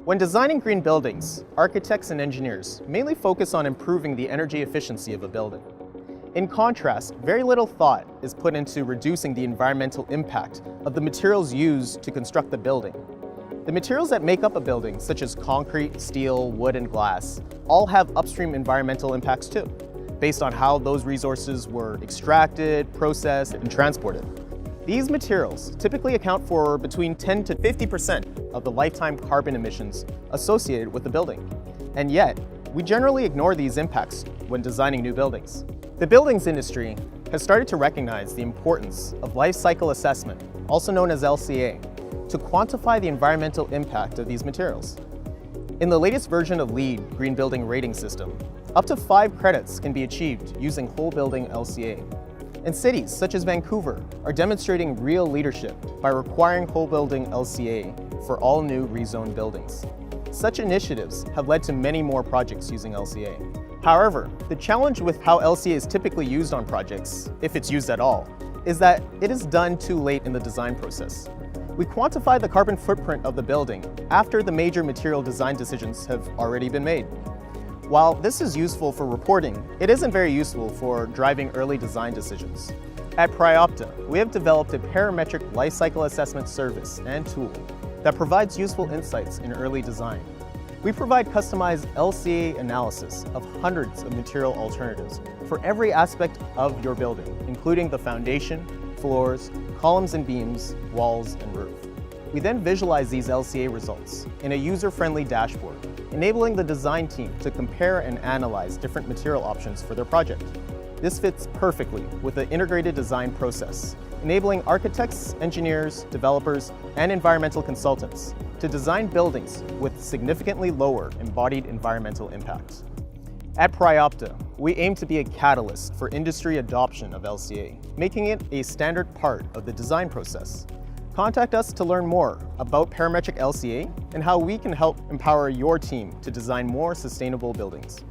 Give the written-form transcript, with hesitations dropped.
When designing green buildings, architects and engineers mainly focus on improving the energy efficiency of a building. In contrast, very little thought is put into reducing the environmental impact of the materials used to construct the building. The materials that make up a building, such as concrete, steel, wood, and glass, all have upstream environmental impacts too, based on how those resources were extracted, processed, and transported. These materials typically account for between 10 to 50% of the lifetime carbon emissions associated with the building. And yet, we generally ignore these impacts when designing new buildings. The buildings industry has started to recognize the importance of life cycle assessment, also known as LCA, to quantify the environmental impact of these materials. In the latest version of LEED Green Building Rating System, up to 5 credits can be achieved using whole building LCA. And cities such as Vancouver are demonstrating real leadership by requiring whole building LCA for all new rezoned buildings. Such initiatives have led to many more projects using LCA. However, the challenge with how LCA is typically used on projects, if it's used at all, is that it is done too late in the design process. We quantify the carbon footprint of the building after the major material design decisions have already been made. While this is useful for reporting, it isn't very useful for driving early design decisions. At Priopta, we have developed a Parametric Life Cycle Assessment service and tool that provides useful insights in early design. We provide customized LCA analysis of hundreds of material alternatives for every aspect of your building, including the foundation, floors, columns and beams, walls, and roof. We then visualize these LCA results in a user-friendly dashboard, enabling the design team to compare and analyze different material options for their project. This fits perfectly with the integrated design process, enabling architects, engineers, developers, and environmental consultants to design buildings with significantly lower embodied environmental impacts. At Priopta, we aim to be a catalyst for industry adoption of LCA, making it a standard part of the design process. Contact us to learn more about Parametric LCA and how we can help empower your team to design more sustainable buildings.